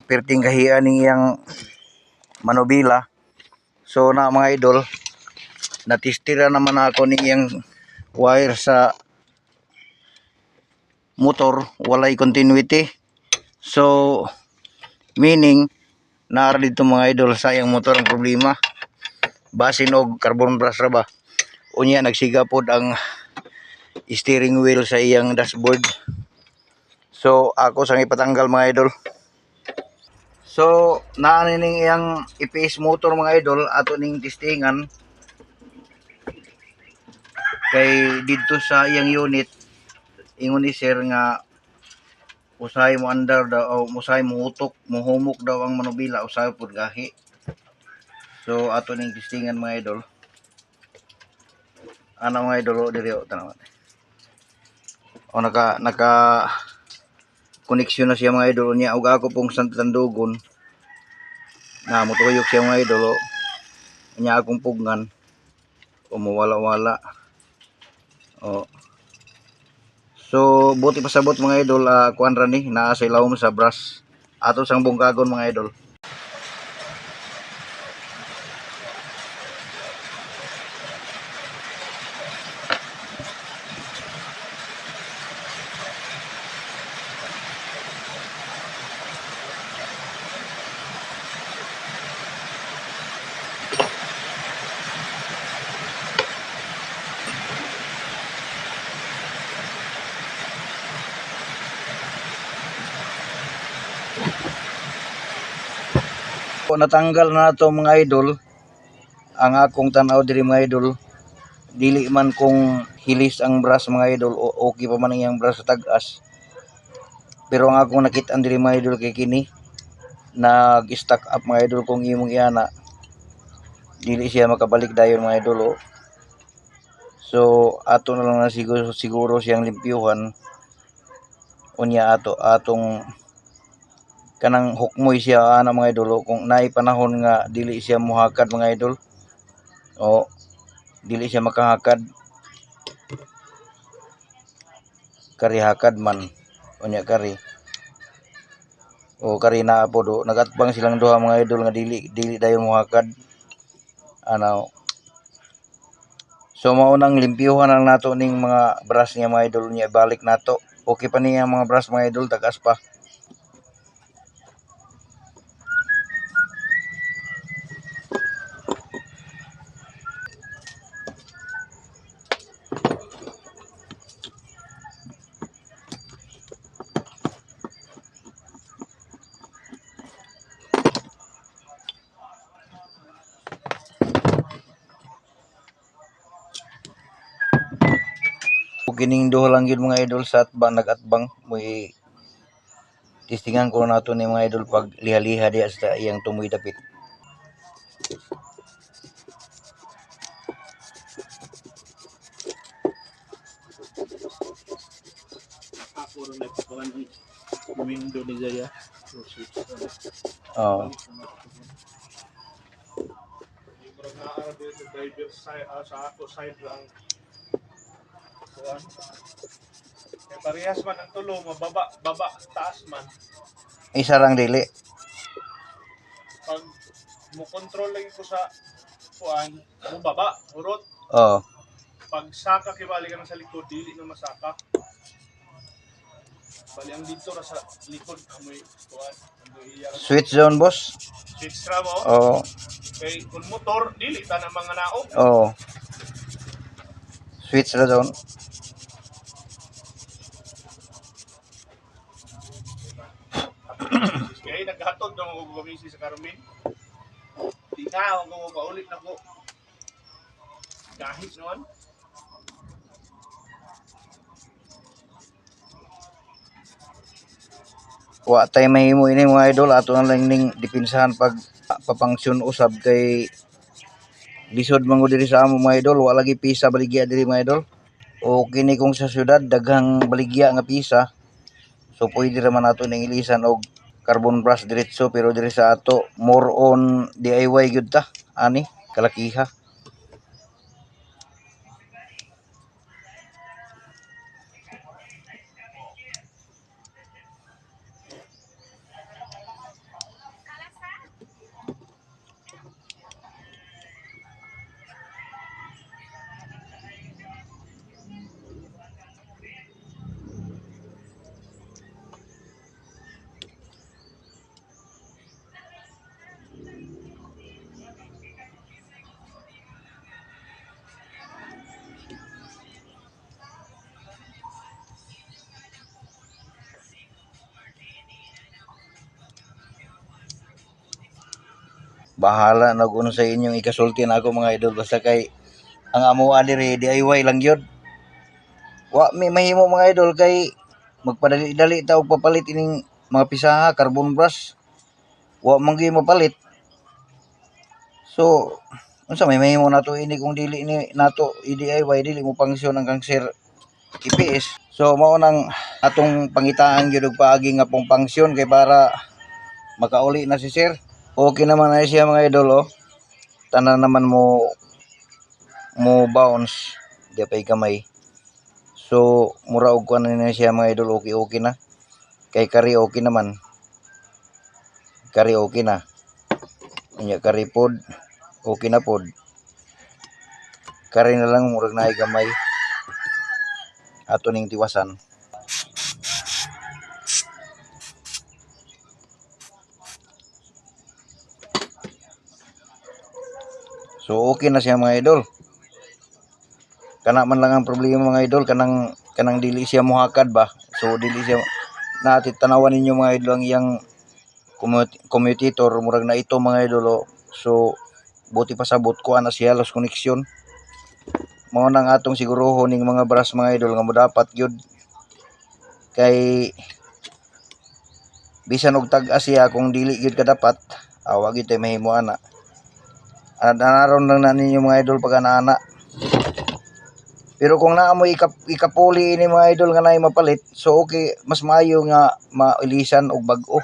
perting kahian niyang manubila. So na mga idol, natistira naman ako niyang wire sa motor, walay continuity. So meaning naara dito mga idol sa iyang motor ang problema. Basin og carbon brush ra ba. Unya nagsiga pod ang steering wheel sa iyang dashboard. So ako sang ipatanggal mga idol. So naa ning iyang EPS motor mga idol ato ning testingan kay didto sa iyang unit ingon ni sir nga usahay mo andar daw o usahay mo utok mohumok daw ang manubila usahay pod gahi. So ato ning testingan mga idol. Ano mga idol diri o tanaw. O naka koneksyon na siya mga idol niya ug ako pong santandugon na mutuyok siya mga idol niya akong pugngan o mawala-wala. O so buti pasabot mga idol kuan ra ni naa sa ilawom sa brush ato sang bungkagon mga idol. Natanggal na nato mga idol ang akong tanaw diri mga idol. Dili man kung hilis ang brush mga idol o okay pa man ang brush sa tag-as. Pero ang akong nakit-an diri mga idol kay kini nag-stack up mga idol kung imong iana. Dili siya makabalik dayon mga idol. So ato na lang na siguro siyang limpyuhan. Unya atong kanang hukmoy siya ana mga idol kung naay panahon nga dili siya mohakad mga idol o dili siya makahakad kari hakad man unya kari o kari naa po do nagatbang silang duha mga idol nga dili dayon mohakad ano. So maunang limpyuhan lang nato ning mga brush niya mga idol niya balik nato okay pa niya mga brush mga idol tagas pa. Kining duha lang yun mga idol sa atbang nagatbang muy testingan ko nato ni mga idol pag liha-liha diya sa iyang tumoy dapit. Window ni Jaya. Oh. Driver side sa ako side lang. Kaya parehas man ang tulo, baba, taas man. Isa lang dili. Pag mo control lagi ko sa kuan, mo baba, urot. Oh. Pag saka kibali ka na sa likod, dili na masaka. Bali ang dito ra sa likod amoy kuan, Switch zone boss. switch ra mo. Oh. Kay kun motor dili ta na mga naog. Oh. Switch ra zone. Kaya naghatod na mga gumisi sa Carmen. Di na ako paulit na ko. Kahit noon. Wa tay mahimo ini mga idol ato na lang ning dipinsahan pag papangsyon usab kay lisod man diri sa amo mga idol wa lagi pisa baligya diri mga idol. O kini kung sa syudad daghang baligya nga pisa. So pwede ra man nato ning ilisan og carbon brush diretso pero diri sa ato more on DIY gyud ta ani kalakiha. Bahala na kung sa inyong ikasulti na ako mga idol. Basta kay ang amuha diri DIY lang yun. Wa may mahimo mga idol kay magpadali-dali ta og papalit ining mga pisaha carbon brush. Wa man gyud mapalit. So unsa may mahimo nato ini kung dili ni nato i-DIY dili mo pangsyon ang cancer EPS. So mao nang atong pangitaan gyud og paagi nga pong pangsyon kay para makauli na si sir. Okay naman na siya mga idol oh. Tanan naman mo bounce di pay kamay. So mura og kuan na siya mga idol, okay na. Kay kari okay naman. Kari okay na. Unya kari pod okay na pod. Kari na lang murag naay gamay. Ato ning tiwasan. So okay na siya mga idol. Kana man lang ang problema mga idol, kanang dili siya mohakad ba. So dili siya natin tanawan ninyo mga idol ang iyang commutator murag na ito mga idol oh. So buti pa sabot ko ana siya lost connection. Mao nang atong sigurohon ning mga brush mga idol nga modapat gyud kay bisan og tag-as siya kung dili gyud kadapat wa gyud tay mahimo ana. Anaron lang na ninyo mga idol pag ana. Pero kung naa mo ikapuli ini mga idol nga naay mapalit, so okay, mas maayo nga mailisan og bag-o.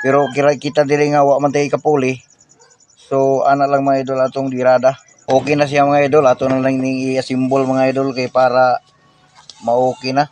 Pero kita diri nga wa man tay ikapuli. So ana lang mga idol atong dirada. Okay na siya mga idol, ato na lang ning i-assemble mga idol kay para ma-okay na.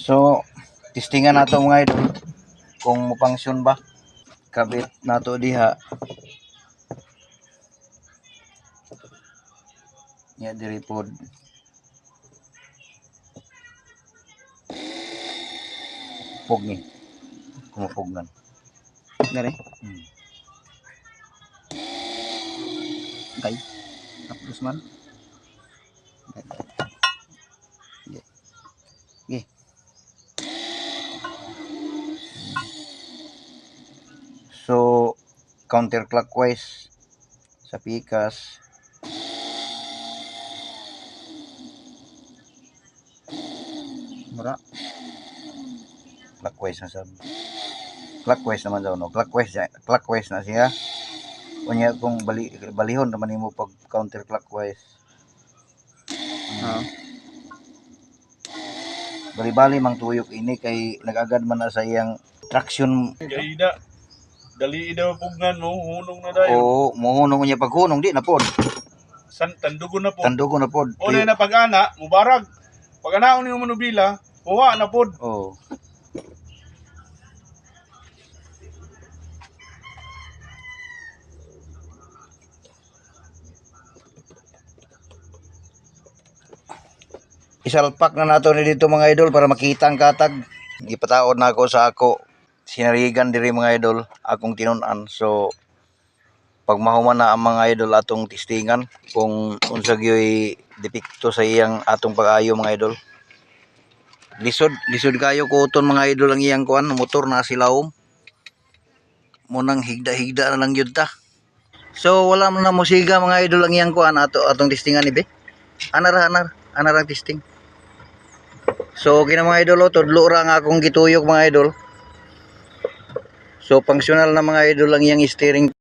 So testingan nato mga idol kung mopangsyon ba. Kabit nato diha. Nya diri pod. Pog ni. Kumupognan. Gari. Okay. Tapos man. Okay. So counterclockwise sa pikas. Mura. Clockwise na sab. Clockwise naman daw no. Clockwise na siya. Kunya kung balihon naman nimo pag counterclockwise. bali mang tuyok ini kay nagagad man na sa iyang traction. Kaya na. Dali daw pugnan mo, hunong na dayo. Oo, mohunong niya paghunong di na pod. Tandugo na po. Tandugo na pod. O na pag-ana, mubarag. Pag-anaon niyo manubila, kuha na pod. Oo. Isalpak na nato ni dito mga idol para makita ang katag. Gipataod na ako sa ako. Sinarigan diri mga idol akong tinun-an. So pag mahuman na ang mga idol atong testingan kung unsa gyoy depekto sa iyang atong pag-ayo mga idol. Lisod kayo ko uton mga idol ang iyang kuan, motor na silawom. Munang higda-higda na lang gyud ta. So wala man na musiga mga idol ang iyang kuan atong testingan ni be. Anar ang testing. So okay na mga idol, tudlo ra nga akong gituyok mga idol. So functional na mga idol ang iyang steering.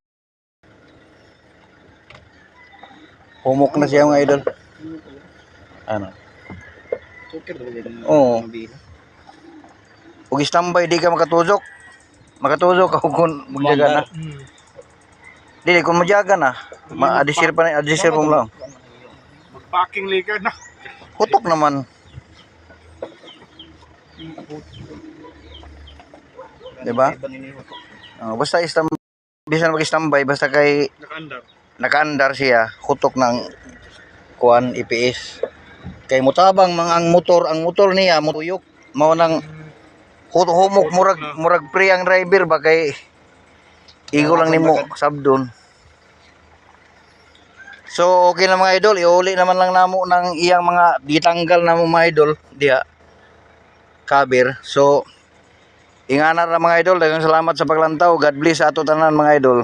Humok na siya mga idol. Ano? Oo. Ug standby di ka makatuzok. Makatuzok ka kung magjaga na. Dili kung magjaga na, ma-adjust pa mo lang. Mag-packing liquor na. Hutok naman. Diba? Basta bisan mag-standby basta kay Nakaandar. nakaandar siya, hutok ng kuan EPS. Kay mutabang ang motor niya mutuyok mao nang humok murag pre ang driver ba kay igo lang nimo sabdon. So okay na mga idol, iuli naman lang namo ng iyang mga ditanggal na mga idol diha cover. So ingana ra mga idol, daghang salamat sa paglantaw. God bless sa ato tanan mga idol.